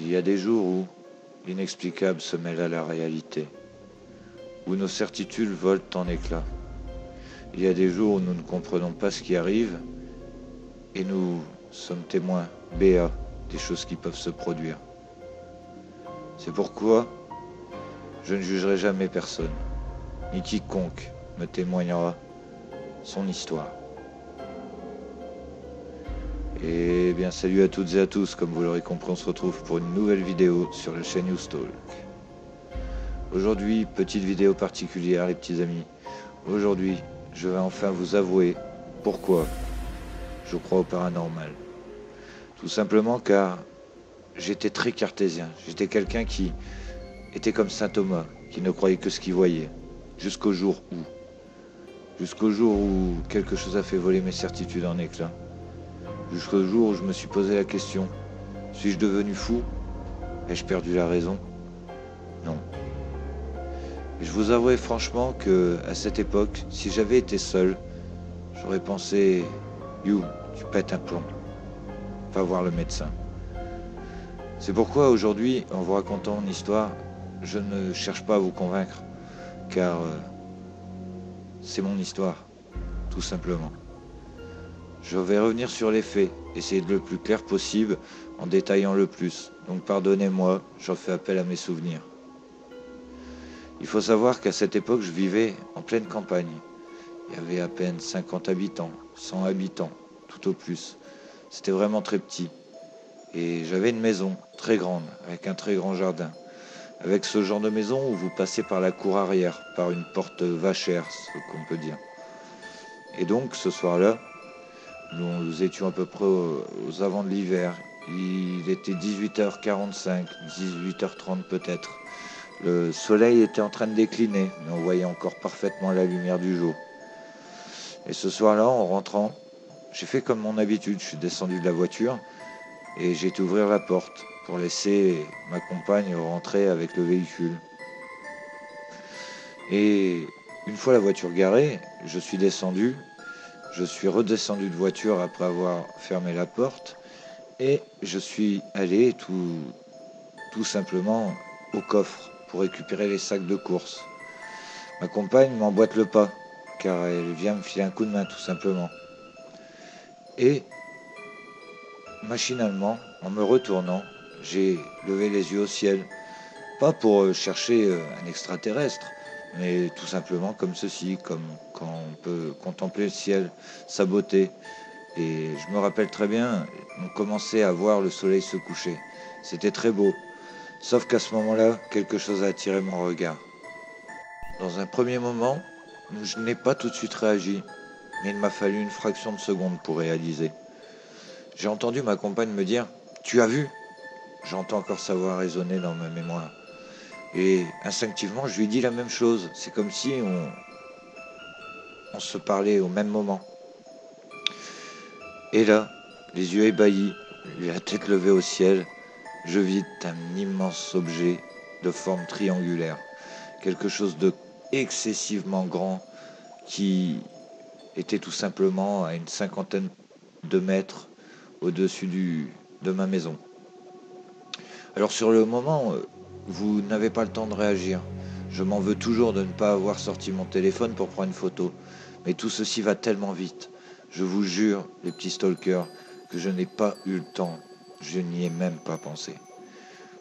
Il y a des jours où l'inexplicable se mêle à la réalité, où nos certitudes volent en éclats. Il y a des jours où nous ne comprenons pas ce qui arrive et nous sommes témoins béats des choses qui peuvent se produire. C'est pourquoi je ne jugerai jamais personne, ni quiconque me témoignera son histoire. Et bien salut à toutes et à tous, comme vous l'aurez compris, on se retrouve pour une nouvelle vidéo sur la chaîne YouStalk. Aujourd'hui, petite vidéo particulière les petits amis. Aujourd'hui, je vais enfin vous avouer pourquoi je crois au paranormal. Tout simplement car j'étais très cartésien, j'étais quelqu'un qui était comme saint Thomas, qui ne croyait que ce qu'il voyait, jusqu'au jour où quelque chose a fait voler mes certitudes en éclats. Jusqu'au jour où je me suis posé la question, suis-je devenu fou? Ai-je perdu la raison? Non. Et je vous avouerai franchement que à cette époque, si j'avais été seul, j'aurais pensé, You, tu pètes un plomb, va voir le médecin. C'est pourquoi aujourd'hui, en vous racontant mon histoire, je ne cherche pas à vous convaincre, car c'est mon histoire, tout simplement. Je vais revenir sur les faits, essayer de le plus clair possible, en détaillant le plus. Donc pardonnez-moi, j'en fais appel à mes souvenirs. Il faut savoir qu'à cette époque, je vivais en pleine campagne. Il y avait à peine 50 habitants, 100 habitants, tout au plus. C'était vraiment très petit. Et j'avais une maison très grande, avec un très grand jardin. Avec ce genre de maison où vous passez par la cour arrière, par une porte vachère, ce qu'on peut dire. Et donc, ce soir-là, nous étions à peu près aux avant de l'hiver. Il était 18h45, 18h30 peut-être. Le soleil était en train de décliner, mais on voyait encore parfaitement la lumière du jour. Et ce soir-là, en rentrant, j'ai fait comme mon habitude. Je suis descendu de la voiture et j'ai été ouvrir la porte pour laisser ma compagne rentrer avec le véhicule. Et une fois la voiture garée, je suis descendu. Je suis redescendu de voiture après avoir fermé la porte et je suis allé tout simplement au coffre pour récupérer les sacs de course. Ma compagne m'emboîte le pas car elle vient me filer un coup de main tout simplement. Et machinalement, en me retournant, j'ai levé les yeux au ciel, pas pour chercher un extraterrestre, mais tout simplement comme ceci, comme quand on peut contempler le ciel, sa beauté. Et je me rappelle très bien, on commençait à voir le soleil se coucher. C'était très beau. Sauf qu'à ce moment-là, quelque chose a attiré mon regard. Dans un premier moment, je n'ai pas tout de suite réagi, mais il m'a fallu une fraction de seconde pour réaliser. J'ai entendu ma compagne me dire « Tu as vu ?» J'entends encore sa voix résonner dans ma mémoire. Et instinctivement, je lui dis la même chose. C'est comme si on se parlait au même moment. Et là, les yeux ébahis, la tête levée au ciel, je vis un immense objet de forme triangulaire. Quelque chose de excessivement grand qui était tout simplement à une cinquantaine de mètres au-dessus de ma maison. Alors sur le moment, vous n'avez pas le temps de réagir. Je m'en veux toujours de ne pas avoir sorti mon téléphone pour prendre une photo. Mais tout ceci va tellement vite. Je vous jure, les petits stalkers, que je n'ai pas eu le temps. Je n'y ai même pas pensé.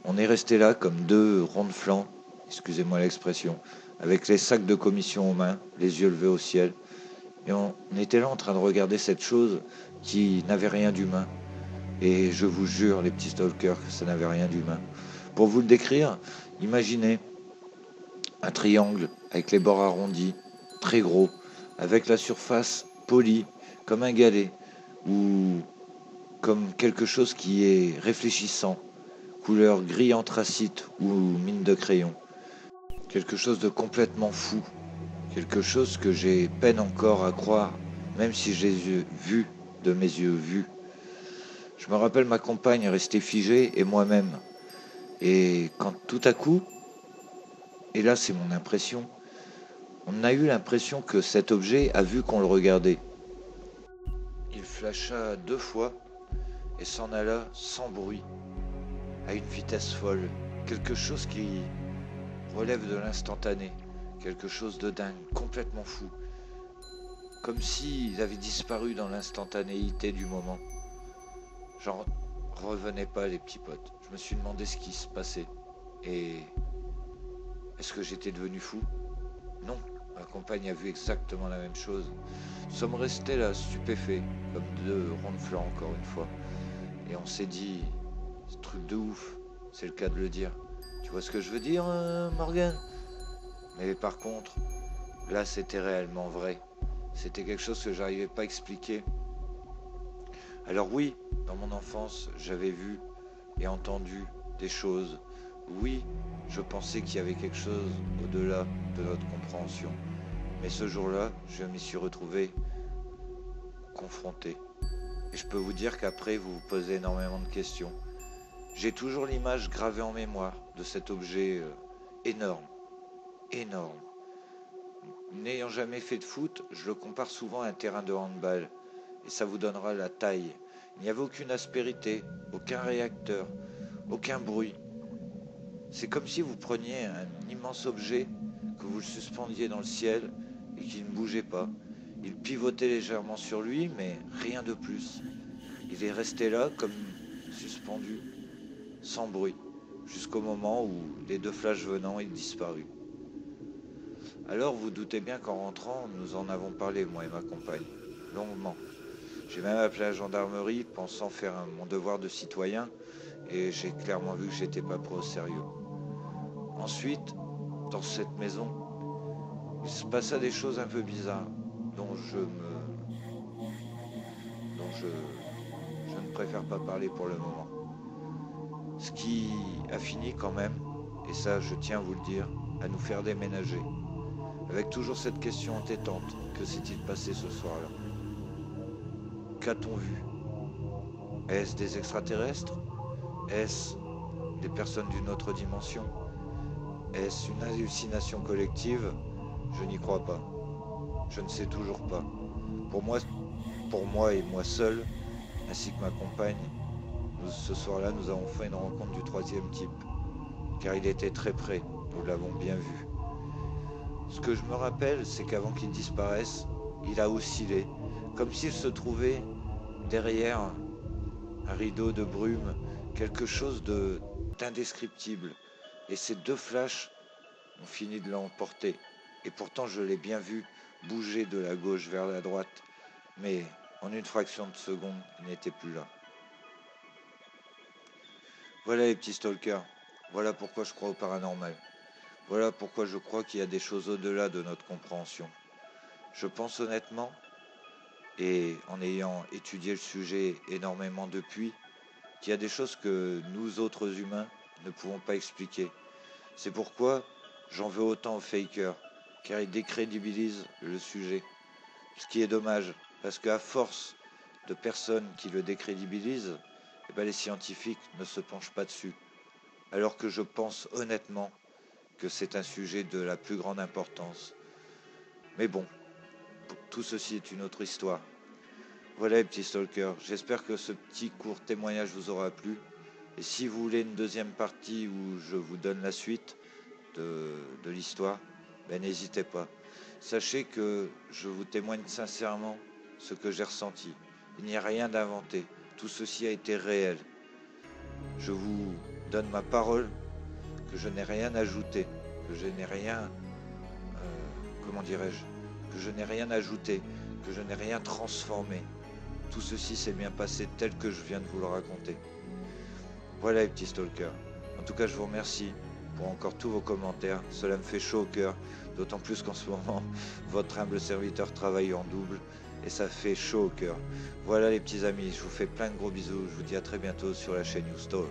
On est resté là comme deux ronds de flanc, excusez-moi l'expression, avec les sacs de commission aux mains, les yeux levés au ciel. Et on était là en train de regarder cette chose qui n'avait rien d'humain. Et je vous jure, les petits stalkers, que ça n'avait rien d'humain. Pour vous le décrire, imaginez un triangle avec les bords arrondis, très gros, avec la surface polie, comme un galet, ou comme quelque chose qui est réfléchissant, couleur gris anthracite ou mine de crayon. Quelque chose de complètement fou, quelque chose que j'ai peine encore à croire, même si j'ai vu de mes yeux vus. Je me rappelle ma compagne restée figée et moi-même. Et quand tout à coup, et là c'est mon impression, on a eu l'impression que cet objet a vu qu'on le regardait. Il flasha 2 fois et s'en alla sans bruit, à une vitesse folle, quelque chose qui relève de l'instantané, quelque chose de dingue, complètement fou, comme s'il avait disparu dans l'instantanéité du moment. J'en revenais pas, les petits potes. Je me suis demandé ce qui se passait. Et est-ce que j'étais devenu fou? Non, ma compagne a vu exactement la même chose. Nous sommes restés là, stupéfaits, comme deux ronds de flanc encore une fois. Et on s'est dit, ce truc de ouf, c'est le cas de le dire. Tu vois ce que je veux dire, Morgan? Mais par contre, là c'était réellement vrai. C'était quelque chose que j'arrivais pas à expliquer. Alors oui, dans mon enfance, j'avais vu et entendu des choses. Oui, je pensais qu'il y avait quelque chose au-delà de notre compréhension. Mais ce jour-là, je m'y suis retrouvé confronté. Et je peux vous dire qu'après, vous vous posez énormément de questions. J'ai toujours l'image gravée en mémoire de cet objet énorme, énorme. N'ayant jamais fait de foot, je le compare souvent à un terrain de handball. Et ça vous donnera la taille. Il n'y avait aucune aspérité, aucun réacteur, aucun bruit. C'est comme si vous preniez un immense objet, que vous le suspendiez dans le ciel et qu'il ne bougeait pas. Il pivotait légèrement sur lui, mais rien de plus. Il est resté là comme suspendu, sans bruit, jusqu'au moment où, les deux flashs venant, il disparut. Alors vous doutez bien qu'en rentrant, nous en avons parlé, moi et ma compagne, longuement. J'ai même appelé la gendarmerie, pensant faire mon devoir de citoyen, et j'ai clairement vu que j'étais pas pris au sérieux. Ensuite, dans cette maison, il se passa des choses un peu bizarres, dont je ne préfère pas parler pour le moment. Ce qui a fini quand même, et ça je tiens à vous le dire, à nous faire déménager. Avec toujours cette question entêtante, que s'est-il passé ce soir-là? Qu'a-t-on vu? Est-ce des extraterrestres? Est-ce des personnes d'une autre dimension? Est-ce une hallucination collective? Je n'y crois pas. Je ne sais toujours pas. Pour moi, pour moi et moi seul, ainsi que ma compagne, ce soir-là, nous avons fait une rencontre du troisième type, car il était très près, nous l'avons bien vu. Ce que je me rappelle, c'est qu'avant qu'il disparaisse, il a oscillé, comme s'il se trouvait derrière un rideau de brume, quelque chose d'indescriptible. Et ces deux flashs ont fini de l'emporter. Et pourtant, je l'ai bien vu bouger de la gauche vers la droite. Mais en une fraction de seconde, il n'était plus là. Voilà les petits stalkers. Voilà pourquoi je crois au paranormal. Voilà pourquoi je crois qu'il y a des choses au-delà de notre compréhension. Je pense honnêtement, et en ayant étudié le sujet énormément depuis, qu'il y a des choses que nous autres humains ne pouvons pas expliquer. C'est pourquoi j'en veux autant aux fakers, car ils décrédibilisent le sujet. Ce qui est dommage, parce qu'à force de personnes qui le décrédibilisent, les scientifiques ne se penchent pas dessus. Alors que je pense honnêtement que c'est un sujet de la plus grande importance. Mais bon, tout ceci est une autre histoire. Voilà les petits stalkers, j'espère que ce petit court témoignage vous aura plu. Et si vous voulez une deuxième partie où je vous donne la suite de l'histoire, n'hésitez pas. Sachez que je vous témoigne sincèrement ce que j'ai ressenti. Il n'y a rien d'inventé, tout ceci a été réel. Je vous donne ma parole que je n'ai rien ajouté, que je n'ai rien, comment dirais-je, que je n'ai rien ajouté, que je n'ai rien transformé. Tout ceci s'est bien passé tel que je viens de vous le raconter. Voilà les petits stalkers. En tout cas, je vous remercie pour encore tous vos commentaires. Cela me fait chaud au cœur, d'autant plus qu'en ce moment, votre humble serviteur travaille en double et ça fait chaud au cœur. Voilà les petits amis, je vous fais plein de gros bisous. Je vous dis à très bientôt sur la chaîne YouStalk.